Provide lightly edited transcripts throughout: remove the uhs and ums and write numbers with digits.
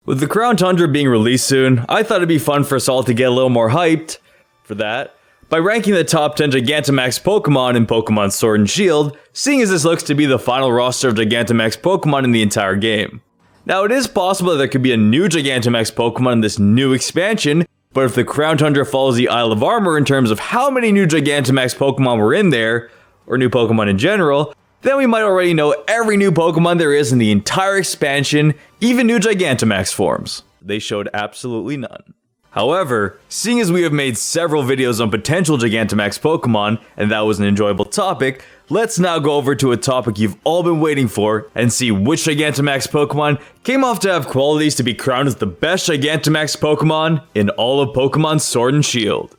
With the Crown Tundra being released soon, I thought it'd be fun for us all to get a little more hyped for that by ranking the top 10 Gigantamax Pokemon in Pokemon Sword and Shield, seeing as this looks to be the final roster of Gigantamax Pokemon in the entire game. Now, it is possible that there could be a new Gigantamax Pokemon in this new expansion, but if the Crown Tundra follows the Isle of Armor in terms of how many new Gigantamax Pokemon were in there, or new Pokemon in general, then we might already know every new Pokemon there is in the entire expansion, even new Gigantamax forms. They showed absolutely none. However, seeing as we have made several videos on potential Gigantamax Pokemon, and that was an enjoyable topic, let's now go over to a topic you've all been waiting for, and see which Gigantamax Pokemon came off to have qualities to be crowned as the best Gigantamax Pokemon in all of Pokemon Sword and Shield.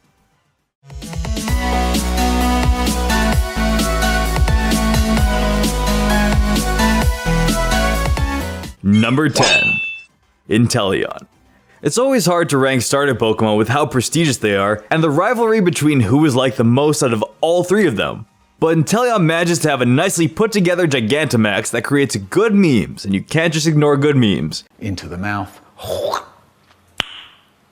Number 10. Intellion. It's always hard to rank starter Pokemon with how prestigious they are, and the rivalry between who is liked the most out of all three of them. But Intellion manages to have a nicely put together Gigantamax that creates good memes, and you can't just ignore good memes. Into the mouth.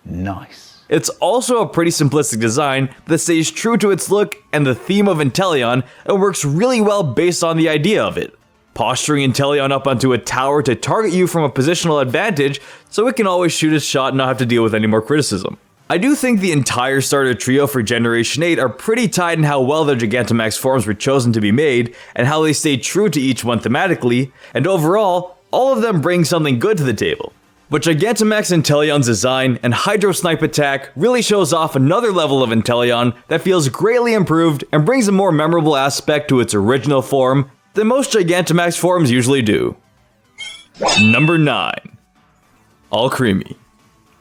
Nice. It's also a pretty simplistic design that stays true to its look and the theme of Intellion, and works really well based on the idea of it. Posturing Intellion up onto a tower to target you from a positional advantage so it can always shoot its shot and not have to deal with any more criticism. I do think the entire starter trio for Generation 8 are pretty tight in how well their Gigantamax forms were chosen to be made, and how they stay true to each one thematically, and overall, all of them bring something good to the table. But Gigantamax Intellion's design and Hydro Snipe attack really shows off another level of Intellion that feels greatly improved and brings a more memorable aspect to its original form than most Gigantamax forms usually do. Number 9. Alcremie.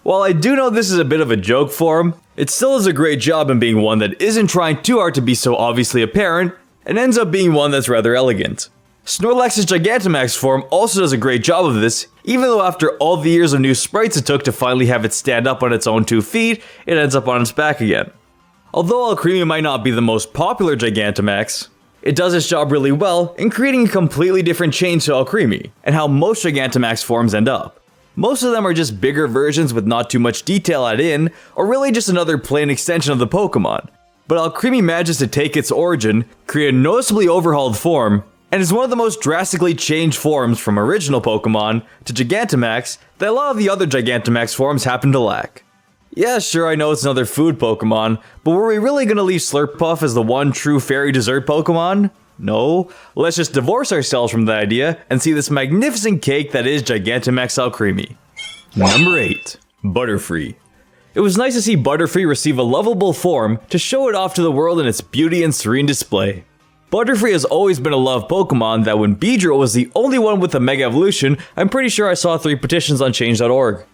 While I do know this is a bit of a joke form, it still does a great job in being one that isn't trying too hard to be so obviously apparent, and ends up being one that's rather elegant. Snorlax's Gigantamax form also does a great job of this, even though after all the years of new sprites it took to finally have it stand up on its own 2 feet, it ends up on its back again. Although Alcremie might not be the most popular Gigantamax, it does its job really well in creating a completely different change to Alcremie, and how most Gigantamax forms end up. Most of them are just bigger versions with not too much detail added in, or really just another plain extension of the Pokemon. But Alcremie manages to take its origin, create a noticeably overhauled form, and is one of the most drastically changed forms from original Pokemon to Gigantamax that a lot of the other Gigantamax forms happen to lack. Yeah, sure, I know it's another food Pokemon, but were we really gonna leave Slurpuff as the one true fairy dessert Pokemon? No, let's just divorce ourselves from that idea and see this magnificent cake that is Gigantamax Alcremie. Number 8. Butterfree. It was nice to see Butterfree receive a lovable form to show it off to the world in its beauty and serene display. Butterfree has always been a loved Pokemon that when Beedrill was the only one with a Mega Evolution, I'm pretty sure I saw 3 petitions on change.org.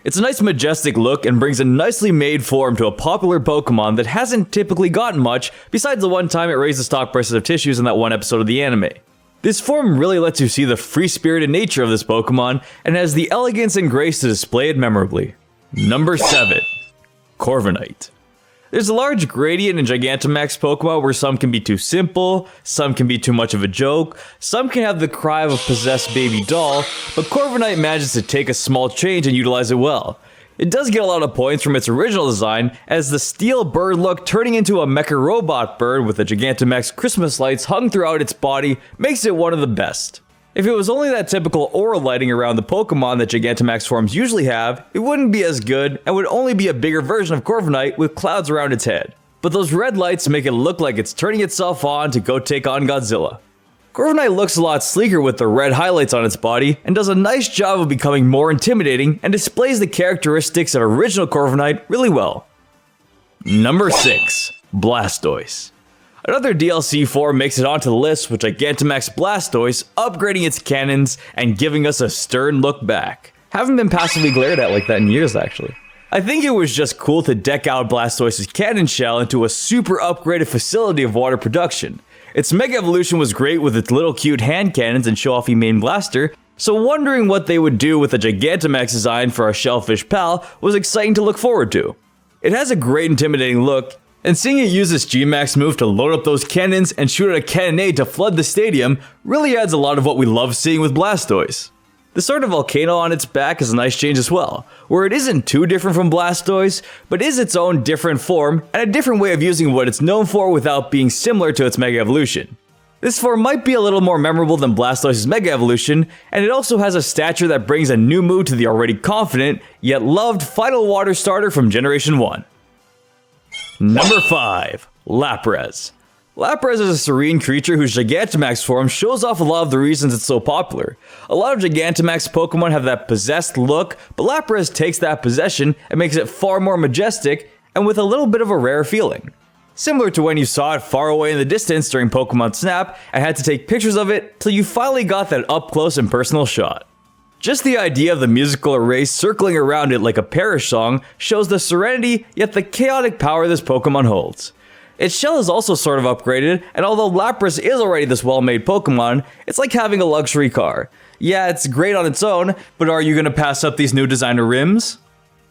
It's a nice majestic look and brings a nicely made form to a popular Pokemon that hasn't typically gotten much besides the one time it raised the stock prices of tissues in that one episode of the anime. This form really lets you see the free-spirited nature of this Pokemon and has the elegance and grace to display it memorably. Number 7. Korvanite. There's a large gradient in Gigantamax Pokemon where some can be too simple, some can be too much of a joke, some can have the cry of a possessed baby doll, but Korvanite manages to take a small change and utilize it well. It does get a lot of points from its original design, as the steel bird look turning into a mecha robot bird with the Gigantamax Christmas lights hung throughout its body makes it one of the best. If it was only that typical aura lighting around the Pokemon that Gigantamax forms usually have, it wouldn't be as good and would only be a bigger version of Korvanite with clouds around its head. But those red lights make it look like it's turning itself on to go take on Godzilla. Korvanite looks a lot sleeker with the red highlights on its body and does a nice job of becoming more intimidating and displays the characteristics of original Korvanite really well. Number 6. Blastoise. Another DLC form makes it onto the list with Gigantamax Blastoise upgrading its cannons and giving us a stern look back. Haven't been passively glared at like that in years actually. I think it was just cool to deck out Blastoise's cannon shell into a super upgraded facility of water production. Its Mega Evolution was great with its little cute hand cannons and show-offy main blaster, so wondering what they would do with a Gigantamax design for our shellfish pal was exciting to look forward to. It has a great intimidating look, and seeing it use its G-Max move to load up those cannons and shoot at a cannonade to flood the stadium really adds a lot of what we love seeing with Blastoise. The sort of volcano on its back is a nice change as well, where it isn't too different from Blastoise, but is its own different form and a different way of using what it's known for without being similar to its Mega Evolution. This form might be a little more memorable than Blastoise's Mega Evolution, and it also has a stature that brings a new mood to the already confident, yet loved Final Water starter from Generation 1. Number 5. Lapras. Lapras is a serene creature whose Gigantamax form shows off a lot of the reasons it's so popular. A lot of Gigantamax Pokemon have that possessed look, but Lapras takes that possession and makes it far more majestic and with a little bit of a rare feeling. Similar to when you saw it far away in the distance during Pokemon Snap and had to take pictures of it till you finally got that up close and personal shot. Just the idea of the musical array circling around it like a Parish song shows the serenity yet the chaotic power this Pokemon holds. Its shell is also sort of upgraded, and although Lapras is already this well-made Pokemon, it's like having a luxury car. Yeah, it's great on its own, but are you gonna pass up these new designer rims?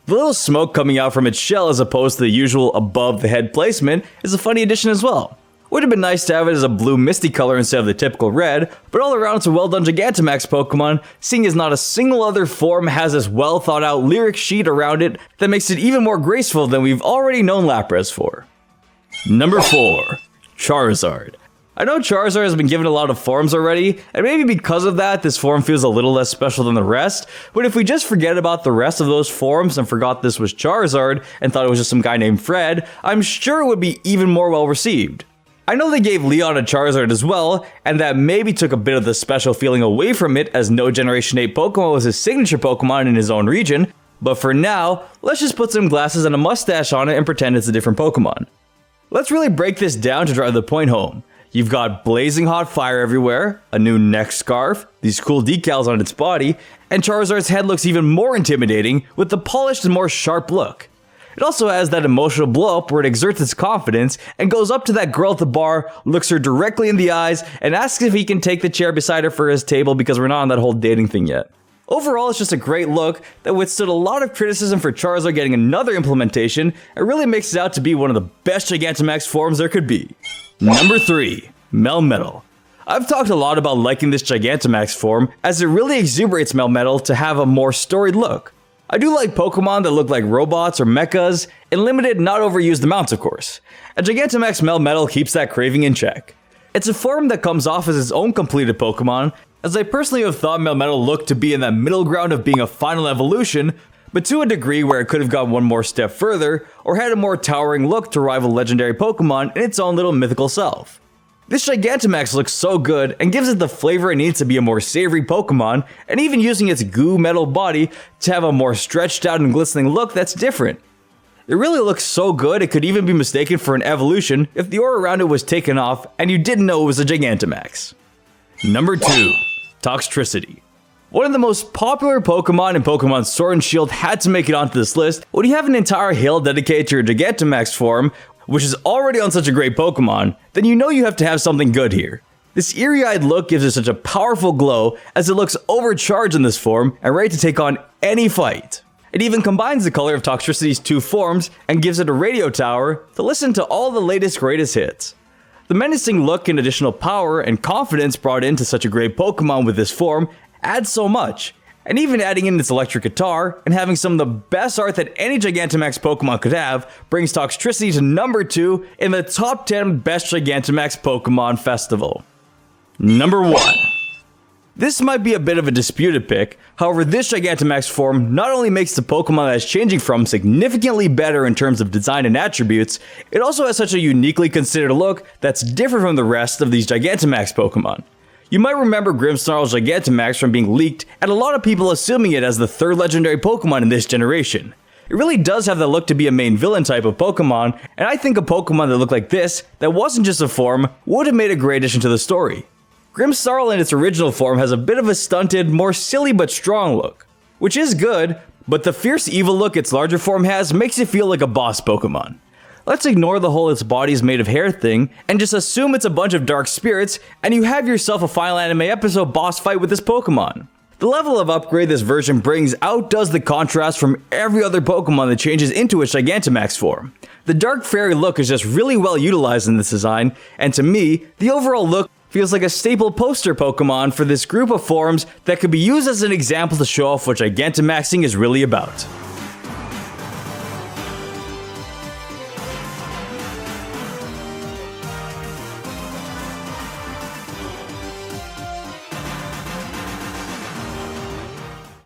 The little smoke coming out from its shell as opposed to the usual above-the-head placement is a funny addition as well. Would have been nice to have it as a blue misty color instead of the typical red, but all around it's a well-done Gigantamax Pokemon, seeing as not a single other form has this well-thought-out lyric sheet around it that makes it even more graceful than we've already known Lapras for. Number 4. Charizard. I know Charizard has been given a lot of forms already, and maybe because of that, this form feels a little less special than the rest, but if we just forget about the rest of those forms and forgot this was Charizard and thought it was just some guy named Fred, I'm sure it would be even more well received. I know they gave Leon a Charizard as well, and that maybe took a bit of the special feeling away from it as no Generation 8 Pokemon was his signature Pokemon in his own region, but for now, let's just put some glasses and a mustache on it and pretend it's a different Pokemon. Let's really break this down to drive the point home. You've got blazing hot fire everywhere, a new neck scarf, these cool decals on its body, and Charizard's head looks even more intimidating with the polished and more sharp look. It also has that emotional blow-up where it exerts its confidence and goes up to that girl at the bar, looks her directly in the eyes, and asks if he can take the chair beside her for his table because we're not on that whole dating thing yet. Overall, it's just a great look that withstood a lot of criticism for Charizard getting another implementation and really makes it out to be one of the best Gigantamax forms there could be. Number 3. Melmetal. I've talked a lot about liking this Gigantamax form as it really exuberates Melmetal to have a more storied look. I do like Pokemon that look like robots or mechas, in limited, not overused amounts of course. And Gigantamax Melmetal keeps that craving in check. It's a form that comes off as its own completed Pokemon, as I personally have thought Melmetal looked to be in that middle ground of being a final evolution, but to a degree where it could have gone one more step further, or had a more towering look to rival legendary Pokemon in its own little mythical self. This Gigantamax looks so good and gives it the flavor it needs to be a more savory Pokemon, and even using its goo metal body to have a more stretched out and glistening look that's different. It really looks so good it could even be mistaken for an evolution if the aura around it was taken off and you didn't know it was a Gigantamax. Number 2. Toxtricity. One of the most popular Pokemon in Pokemon Sword and Shield had to make it onto this list. When you have an entire hill dedicated to your Gigantamax form, which is already on such a great Pokemon, then you know you have to have something good here. This eerie-eyed look gives it such a powerful glow as it looks overcharged in this form and ready to take on any fight. It even combines the color of Toxtricity's 2 forms and gives it a radio tower to listen to all the latest greatest hits. The menacing look and additional power and confidence brought into such a great Pokemon with this form adds so much, and even adding in its electric guitar and having some of the best art that any Gigantamax Pokemon could have brings Toxtricity to number 2 in the top 10 best Gigantamax Pokemon Festival. Number 1. This might be a bit of a disputed pick, however this Gigantamax form not only makes the Pokemon that it's changing from significantly better in terms of design and attributes, it also has such a uniquely considered look that's different from the rest of these Gigantamax Pokemon. You might remember Grimmsnarl's Gigantamax from being leaked and a lot of people assuming it as the 3rd legendary Pokemon in this generation. It really does have the look to be a main villain type of Pokemon, and I think a Pokemon that looked like this, that wasn't just a form, would have made a great addition to the story. Grimmsnarl in its original form has a bit of a stunted, more silly but strong look, which is good, but the fierce evil look its larger form has makes it feel like a boss Pokemon. Let's ignore the whole its body is made of hair thing, and just assume it's a bunch of dark spirits, and you have yourself a Final Anime episode boss fight with this Pokemon. The level of upgrade this version brings outdoes the contrast from every other Pokemon that changes into its Gigantamax form. The dark fairy look is just really well utilized in this design, and to me, the overall look feels like a staple poster Pokemon for this group of forms that could be used as an example to show off what Gigantamaxing is really about.